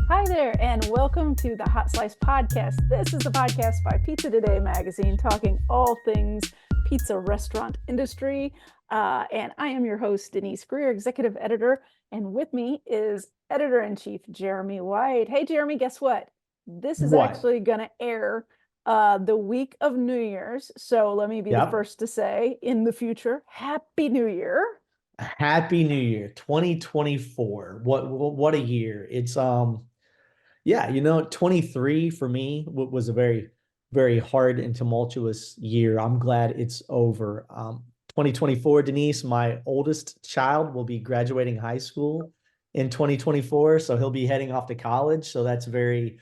Hi there, and welcome to the Hot Slice Podcast. This is the podcast by Pizza Today magazine, talking all things pizza restaurant industry. And I am your host, Denise Greer, executive editor. And with me is editor in chief, Jeremy White. Hey, Jeremy, guess what? This is What? actually going to air the week of New Year's. So let me be the Yep. first to say in the future, Happy New Year. Happy New Year, 2024. What a year. Yeah, 23 for me was a very hard and tumultuous year. I'm glad it's over. 2024, Denise, my oldest child will be graduating high school in 2024, so he'll be heading off to college. So that's very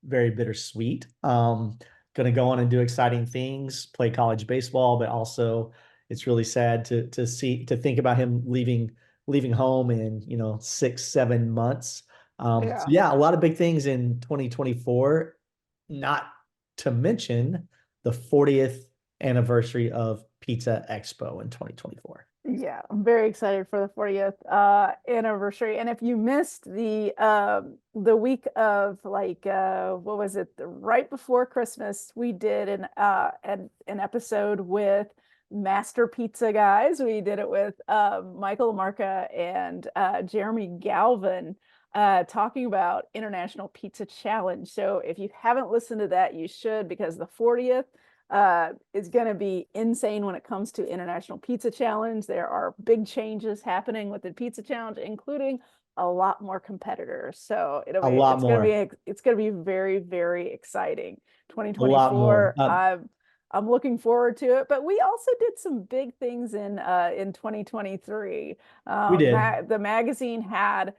bittersweet. Going to go on and do exciting things, play college baseball, but also it's really sad to think about him leaving home in 6 7 months. So Yeah. yeah, a lot of big things in 2024, not to mention the 40th anniversary of Pizza Expo in 2024. Yeah, I'm very excited for the 40th anniversary. And if you missed the week of what was it, right before Christmas, we did an episode with Master Pizza guys. We did it with Michael Marca and Jeremy Galvin talking about International Pizza Challenge. So if you haven't listened to that, you should, because the 40th is going to be insane when it comes to International Pizza Challenge. There are big changes happening with the Pizza Challenge, including a lot more competitors. So A lot more, it's going to be very, very exciting. a lot more. 2024. I'm looking forward to it. But we also did some big things in 2023. We did. The magazine had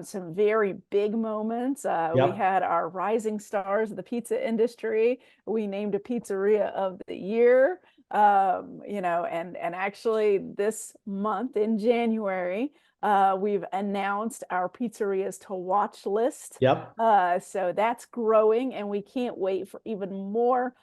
some very big moments. We Yep. had our rising stars of the pizza industry. We named a pizzeria of the year. And actually this month in January, we've announced our pizzerias to watch list. Yep. So that's growing, and we can't wait for even more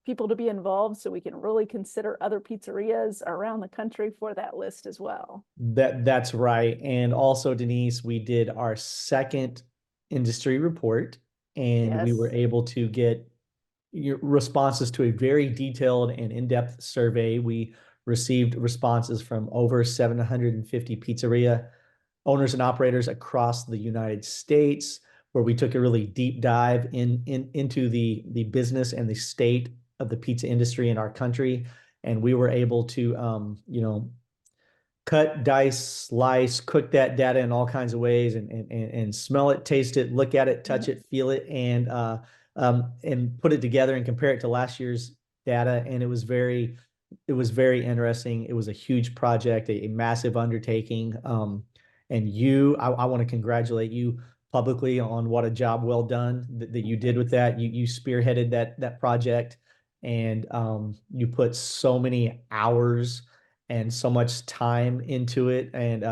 people to be involved so we can really consider other pizzerias around the country for that list as well. That's right. And also, Denise, we did our second industry report, and we were Yes. able to get your responses to a very detailed and in-depth survey. We received responses from over 750 pizzeria owners and operators across the United States, where we took a really deep dive into the business and the state of the pizza industry in our country. And we were able to cut, dice, slice, cook that data in all kinds of ways, and smell it, taste it, look at it, touch it, feel it, and put it together and compare it to last year's data. And it was very interesting. It was a huge project, a massive undertaking. I want to congratulate you publicly on what a job well done that you did with that. You spearheaded that project, and you put so many hours and so much time into it. And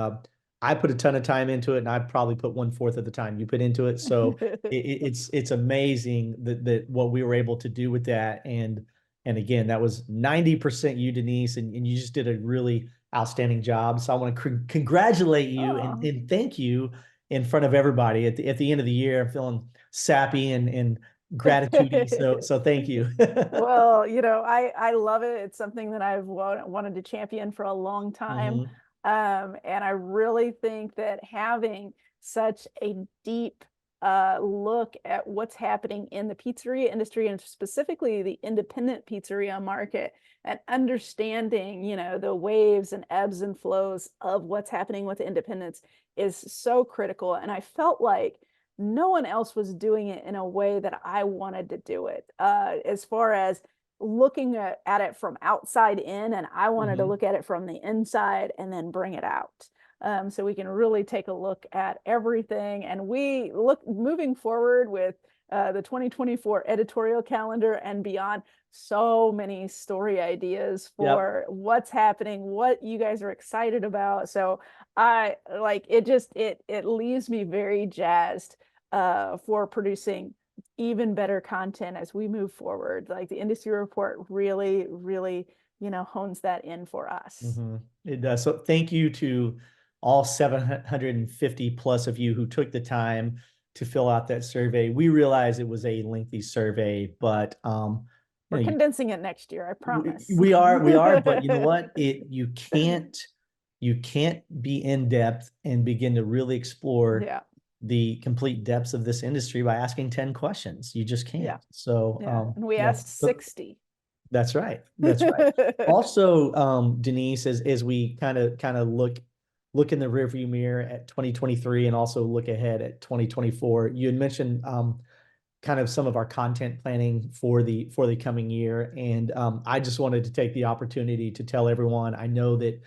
I put a ton of time into it, and I probably put 1/4 of the time you put into it. So it's amazing that what we were able to do with that. And again, that was 90% you, Denise, and you just did a really outstanding job. So I want to congratulate you and, Oh. and thank you in front of everybody at the end of the year. I'm feeling sappy and gratitude. So thank you. Well, I love it. It's something that I've wanted to champion for a long time. Mhm. And I really think that having such a deep look at what's happening in the pizzeria industry, and specifically the independent pizzeria market, and understanding, the waves and ebbs and flows of what's happening with independents is so critical. And I felt like no one else was doing it in a way that I wanted to do it. As far as looking at it from outside in, and I wanted to Mhm. look at it from the inside and then bring it out. So we can really take a look at everything. And we look moving forward with the 2024 editorial calendar and beyond. So many story ideas Yep. for what's happening, what you guys are excited about. So I like it. Just it leaves me very jazzed for producing even better content as we move forward. Like the industry report really, really, hones that in for us. Mhm. It does. So thank you to all 750 plus of you who took the time to fill out that survey. We realize it was a lengthy survey, but We're condensing it next year, I promise. we are, but you know what? You can't be in depth and begin to really explore Yeah. the complete depths of this industry by asking 10 questions. You just can't. Yeah. So, Yeah. And we asked 60. That's right. That's right. Also, Denise, as we kind of look in the rearview mirror at 2023 and also look ahead at 2024, you had mentioned kind of some of our content planning for the coming year. And I just wanted to take the opportunity to tell everyone, I know that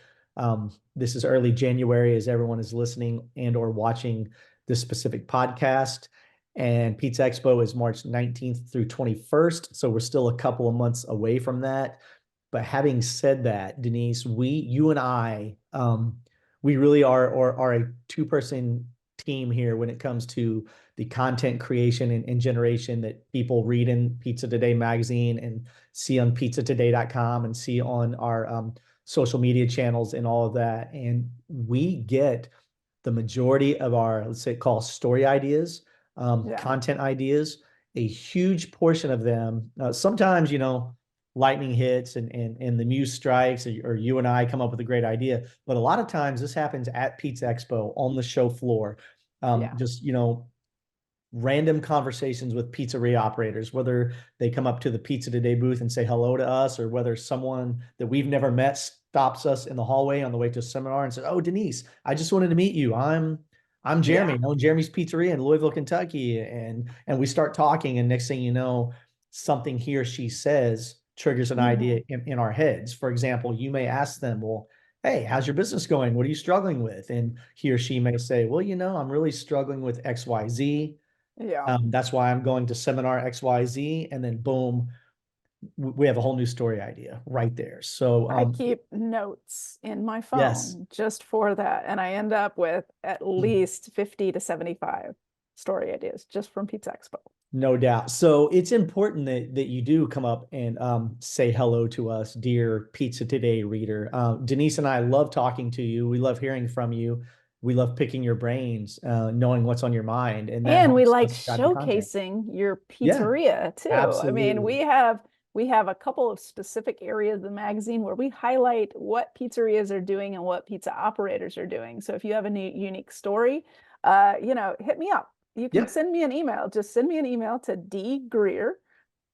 this is early January as everyone is listening and or watching this specific podcast. And Pizza Expo is March 19th through 21st. So we're still a couple of months away from that. But having said that, Denise, you and I, we really are a two-person team here when it comes to the content creation and generation that people read in Pizza Today magazine and see on pizzatoday.com and see on our social media channels and all of that. And we get the majority of our, let's say, call story ideas, Yeah. content ideas, a huge portion of them. Sometimes, lightning hits and the muse strikes, or you and I come up with a great idea. But a lot of times this happens at Pizza Expo on the show floor. Yeah. Just, random conversations with pizzeria operators, whether they come up to the Pizza Today booth and say hello to us, or whether someone that we've never met stops us in the hallway on the way to a seminar and says, "Oh, Denise, I just wanted to meet you. I'm Jeremy. Yeah. I own Jeremy's Pizzeria in Louisville, Kentucky." And we start talking, and next thing you know, something he or she says triggers an idea in our heads. For example, you may ask them, "Well, hey, how's your business going? What are you struggling with?" And he or she may say, "Well, I'm really struggling with XYZ. Yeah. That's why I'm going to seminar XYZ." And then boom, we have a whole new story idea right there. So I keep notes in my yes, phone just for that. And I end up with at least 50 to 75 story ideas just from Pizza Expo. no doubt. So it's important that you do come up and say hello to us, dear Pizza Today reader. Denise and I love talking to you. We love hearing from you. We love picking your brains, knowing what's on your mind, and that And we helps like us drive the content. showcasing your Yeah, pizzeria too. I mean, absolutely. we have a couple of specific areas of the magazine where we highlight what pizzerias are doing and what pizza operators are doing. So if you have a new unique story, hit me up. You can Yep. send me an email. Just send me an email to dgreer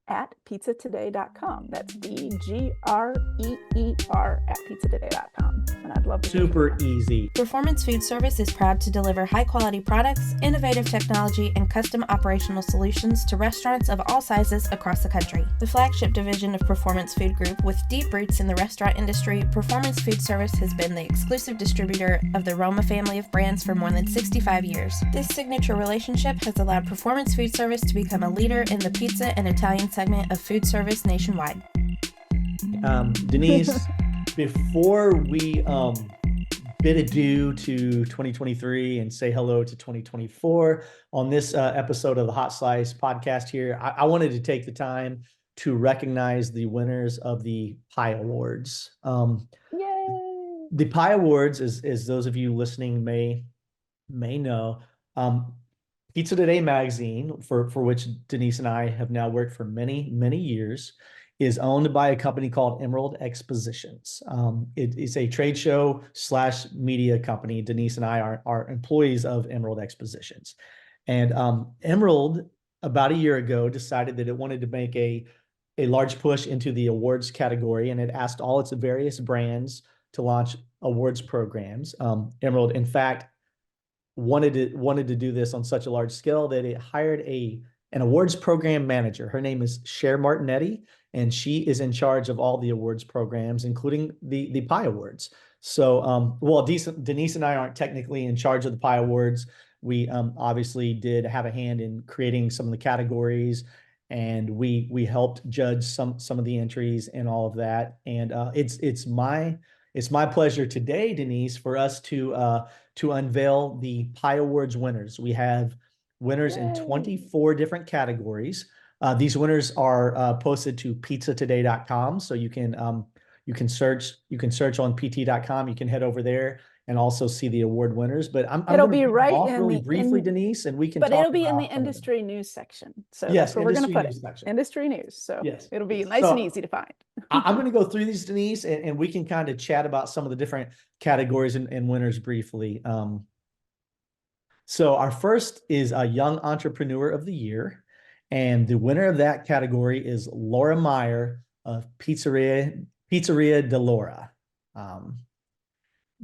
@pizzatoday.com. That's DGREER @pizzatoday.com. And I'd love to hear from Super you. easy. Performance Food Service is proud to deliver high-quality products, innovative technology, and custom operational solutions to restaurants of all sizes across the country. The flagship division of Performance Food Group, with deep roots in the restaurant industry, Performance Food Service has been the exclusive distributor of the Roma family of brands for more than 65 years. This signature relationship has allowed Performance Food Service to become a leader in the pizza and Italian segment of food service nationwide. Denise, before we bid adieu to 2023 and say hello to 2024 on this episode of the Hot Slice podcast here, I wanted to take the time to recognize the winners of the Pie Awards. Yay! The Pie Awards, as those of you listening may know, Pizza Today magazine, for which Denise and I have now worked for many, many years, is owned by a company called Emerald Expositions. It is a trade show / media company. Denise and I are employees of Emerald Expositions. And Emerald, about a year ago, decided that it wanted to make a large push into the awards category, and it asked all its various brands to launch awards programs. Emerald, in fact, wanted to do this on such a large scale that it hired an awards program manager. Her name is Cher Martinetti, and she is in charge of all the awards programs, including the Pie Awards. So, Denise and I aren't technically in charge of the Pie Awards. We obviously did have a hand in creating some of the categories, and we helped judge some of the entries and all of that. And it's my pleasure today, Denise, for us to unveil the Pie Awards winners. We have winners in Yay! 24 different categories. These winners are posted to pizzatoday.com, so you can search on pt.com. You can head over there and also see the award winners. But I'm It'll going to be read them right off in really the briefly, Denise, and we can but talk it'll be in the about some of them. industry news section. So Yes, that's where we're going to industry put news it. section. Industry news. So Yes. it'll be nice and easy to find. I'm going to go through these, Denise, and we can kind of chat about some of the different categories and winners briefly. So our first is a Young Entrepreneur of the Year, and the winner of that category is Laura Meyer of Pizzeria de Laura.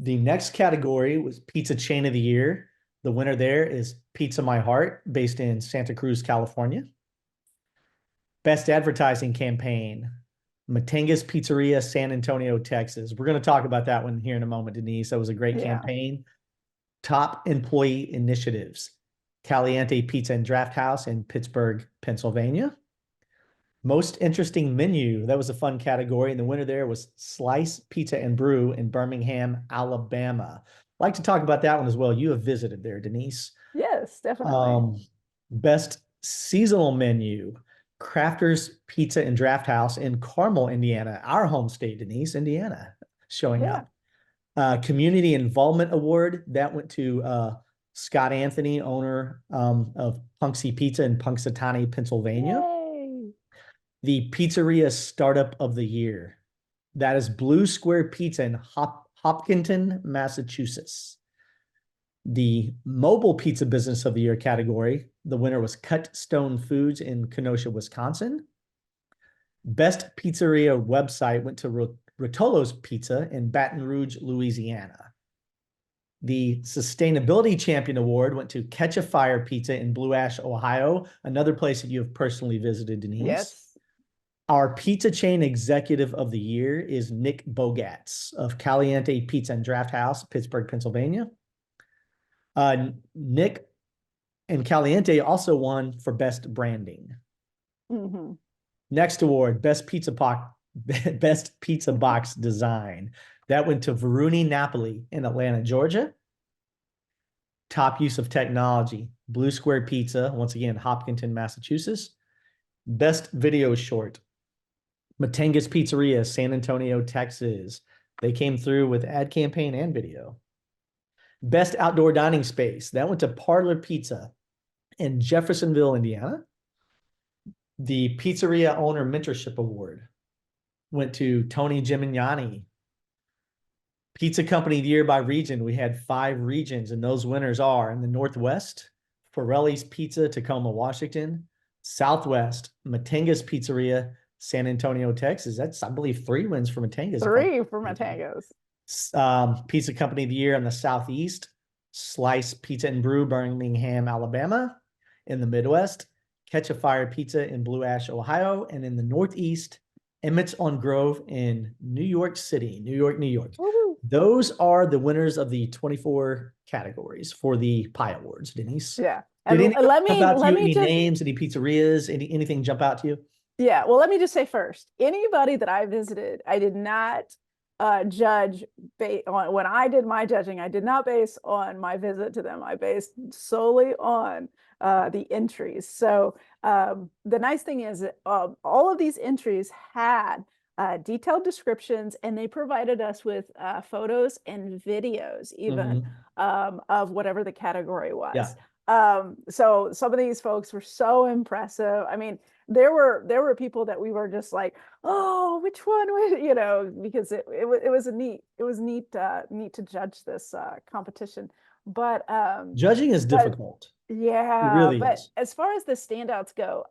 The next category was Pizza Chain of the Year. The winner there is Pizza My Heart, based in Santa Cruz, California. Best Advertising Campaign, Mattenga's Pizzeria, San Antonio, Texas. We're going to talk about that one here in a moment, Denise. That was a great campaign. Top Employee Initiatives, Caliente Pizza and Draft House in Pittsburgh, Pennsylvania. Most Interesting Menu, that was a fun category, and the winner there was Slice Pizza and Brew in Birmingham, Alabama. I'd like to talk about that one as well. You have visited there, Denise. Yes, definitely. Best Seasonal Menu, Crafters Pizza and Draft House in Carmel, Indiana, our home state, Denise, Indiana, showing up. Community Involvement Award, that went to Scott Anthony, owner of Punxsy Pizza in Punxsutawney, Pennsylvania. Yay. The Pizzeria Startup of the Year, that is Blue Square Pizza in Hopkinton, Massachusetts. The Mobile Pizza Business of the Year category, the winner was Cut Stone Foods in Kenosha, Wisconsin. Best Pizzeria Website went to Rotolo's Pizza in Baton Rouge, Louisiana. The Sustainability Champion Award went to Catch a Fire Pizza in Blue Ash, Ohio, another place that you have personally visited, Denise. Yes. Our Pizza Chain Executive of the Year is Nick Bogatz of Caliente Pizza and Draft House, Pittsburgh, Pennsylvania. Nick and Caliente also won for Best Branding. Mm-hmm. Next award, Best Pizza Box Design. That went to Veruni Napoli in Atlanta, Georgia. Top Use of Technology, Blue Square Pizza, once again, Hopkinton, Massachusetts. Best Video Short, Mattenga's Pizzeria, San Antonio, Texas. They came through with ad campaign and video. Best Outdoor Dining Space, that went to Parlor Pizza in Jeffersonville, Indiana. The Pizzeria Owner Mentorship Award went to Tony Gimignani. Pizza Company of the Year by region, we had 5 regions, and those winners are in the Northwest, Forelli's Pizza, Tacoma, Washington. Southwest, Mattenga's Pizzeria, San Antonio, Texas. That's, I believe, 3 wins for Mattenga's. 3 for Mattenga's. Pizza Company of the Year in the Southeast, Slice Pizza and Brew, Birmingham, Alabama. In the Midwest, Catch a Fire Pizza in Blue Ash, Ohio. And in the Northeast, Emmett's on Grove in New York City, New York. Woo-hoo. Those are the winners of the 24 categories for the Pie Awards, Denise. Yeah. Did any let me any just names, any pizzerias, anything jump out to you? Yeah, well, let me just say first, anybody that I visited, I did not judge on when I did my judging. I did not base on my visit to them. I based solely on the entries. So the nice thing is that all of these entries had detailed descriptions, and they provided us with photos and videos even of whatever the category was. Yeah. So some of these folks were so impressive. I mean, there were people that we were just like, oh, which one would, you know, because it was neat to judge this competition. But judging is difficult. Yeah, it really but is. As far as the standouts go,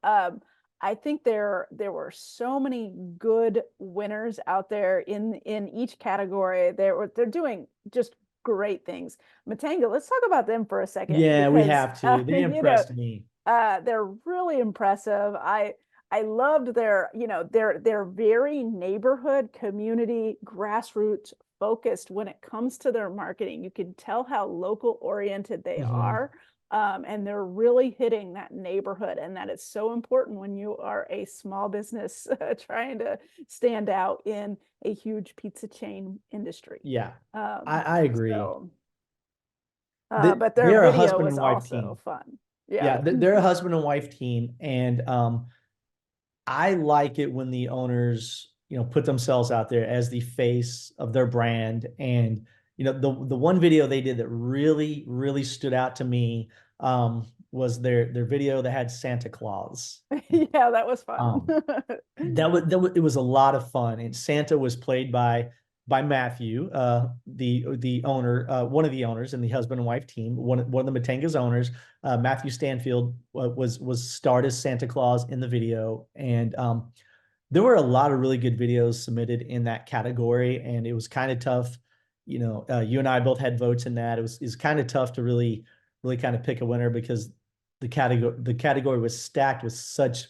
I think there were so many good winners out there in each category. They're doing just great things. Mattenga, let's talk about them for a second. Yeah, because, we have to. They impressed me. They're really impressive. I loved their very neighborhood, community, grassroots focused when it comes to their marketing. You can tell how local oriented they are. And they're really hitting that neighborhood, and that is so important when you are a small business trying to stand out in a huge pizza chain industry. Yeah, I agree. But their they're a video husband was and wife also team. fun. Yeah, they're a husband and wife team, and I like it when the owners, put themselves out there as the face of their brand and the one video they did that really, really stood out to me was their video that had Santa Claus. Yeah, that was fun. It was a lot of fun, and Santa was played by Matthew, the owner, one of the owners in the husband and wife team, one of the Mattenga's owners. Matthew Stanfield was starred as Santa Claus in the video, and there were a lot of really good videos submitted in that category, and it was kind of tough. You and I both had votes in that. It was kind of tough to really kind of pick a winner because the category was stacked with such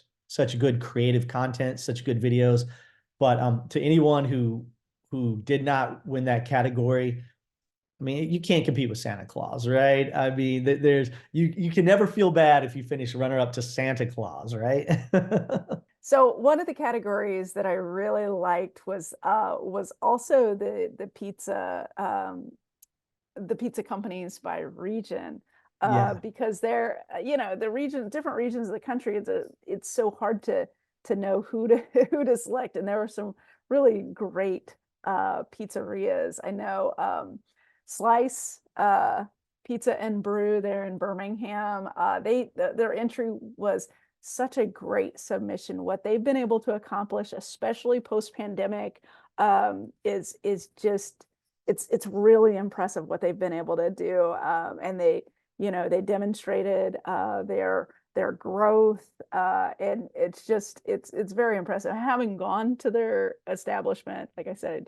good creative content, such good videos. But to anyone who did not win that category, I mean, you can't compete with Santa Claus, right? I mean, you can never feel bad if you finish runner up to Santa Claus, right? So one of the categories that I really liked was also the pizza companies by region. Yeah. Because they're, different regions of the country, it's so hard to know who to select. And there were some really great pizzerias. I know Slice Pizza and Brew there in Birmingham. Their entry was such a great submission. What they've been able to accomplish, especially post-pandemic, is just it's really impressive what they've been able to do. And they demonstrated their growth, and it's very impressive. Having gone to their establishment, like I said,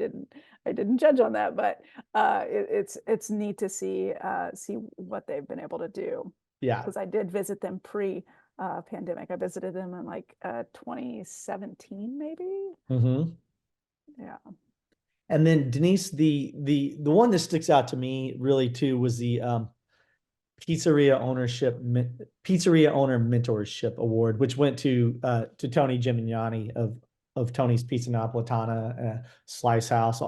I didn't judge on that, but it's neat to see what they've been able to do. Yeah. Because I did visit them pre-pandemic. I visited them in like 2017, maybe. Mm-hmm. Yeah. And then Denise, the one that sticks out to me really too was the Pizzeria Owner Mentorship Award, which went to Tony Gimignani of Tony's Pizza Napolitana, Slice House.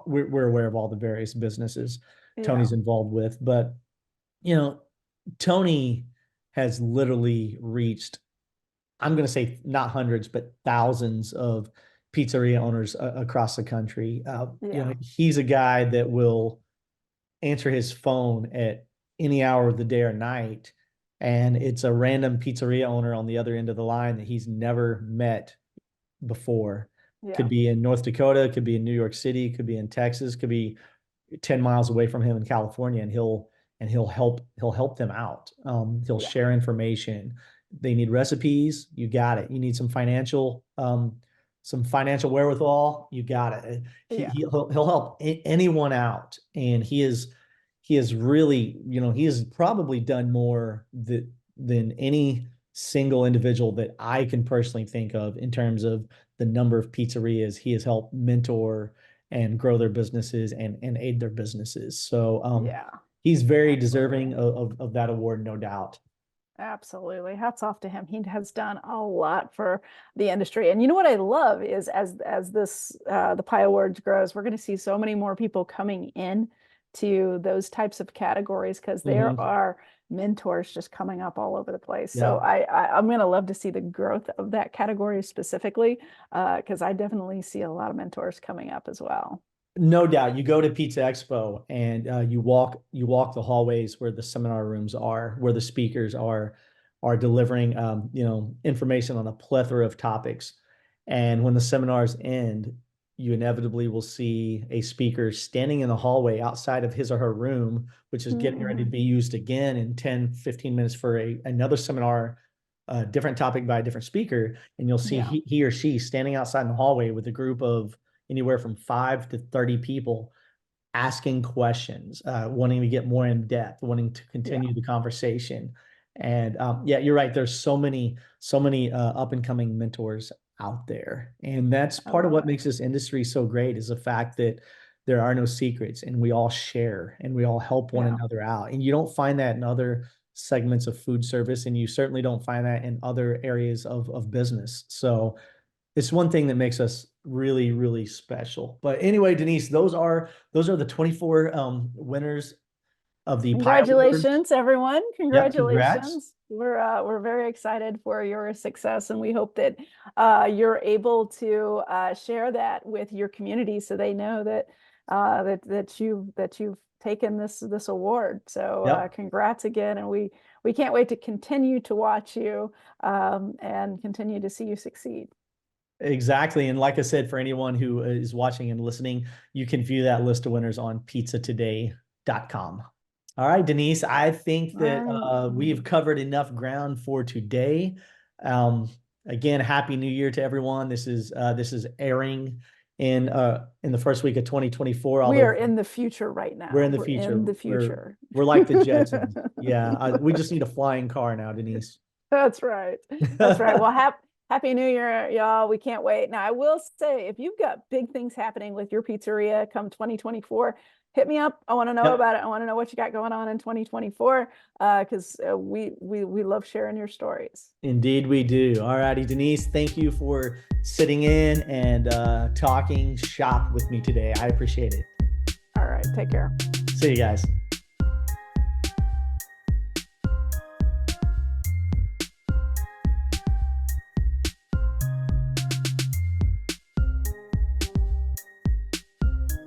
We're aware of all the various businesses Tony's involved with, but Tony has literally reached, I'm going to say not hundreds, but thousands of pizzeria owners across the country. He's a guy that will answer his phone at any hour of the day or night, and it's a random pizzeria owner on the other end of the line that he's never met before. Could be in North Dakota, could be in New York City, could be in Texas, could be 10 miles away from him in California, and he'll help them out. He'll share information. They need recipes, you got it. You need some financial wherewithal, you got it. He'll help anyone out, and he has really, he has probably done more than any single individual that I can personally think of in terms of the number of pizzerias he has helped mentor and grow their businesses and aid their businesses. So he's very deserving of that award, no doubt. Absolutely. Hats off to him. He has done a lot for the industry. And you know what I love is as this the Pie Awards grows, we're going to see so many more people coming in to those types of categories because there are mentors just coming up all over the place. So I'm going to love to see the growth of that category specifically, because I definitely see a lot of mentors coming up as well. No doubt. You go to Pizza Expo and you walk the hallways where the seminar rooms are, where the speakers are delivering information on a plethora of topics. And when the seminars end, you inevitably will see a speaker standing in the hallway outside of his or her room, which is getting ready to be used again in 10, 15 minutes for another seminar, a different topic by a different speaker. And you'll see he or she standing outside in the hallway with a group of anywhere from 5 to 30 people asking questions, wanting to get more in depth, wanting to continue the conversation. And you're right. There's so many up and coming mentors out there. And that's part of what makes this industry so great, is the fact that there are no secrets and we all share and we all help one another out. And you don't find that in other segments of food service, and you certainly don't find that in other areas of business. So it's one thing that makes us really, really special. But anyway, Denise, those are the 24 winners of the Congratulations, everyone. Congratulations. Yep, We're very excited for your success, and we hope that you're able to share that with your community so they know that that you've taken this award. So Yep. congrats again, and we can't wait to continue to watch you and continue to see you succeed. Exactly. And like I said, for anyone who is watching and listening, you can view that list of winners on pizzatoday.com. All right, Denise, I think that we've covered enough ground for today. Again, Happy New Year to everyone. This is airing in the first week of 2024. We are in the future right now. We're in the future. In the future. We're like the Jetsons. Yeah, we just need a flying car now, Denise. That's right. That's right. Well, Happy New Year, y'all. We can't wait. Now, I will say, if you've got big things happening with your pizzeria come 2024, hit me up. I want to know about it. I want to know what you got going on in 2024 because we love sharing your stories. Indeed, we do. All righty, Denise, thank you for sitting in and talking shop with me today. I appreciate it. All right. Take care. See you guys.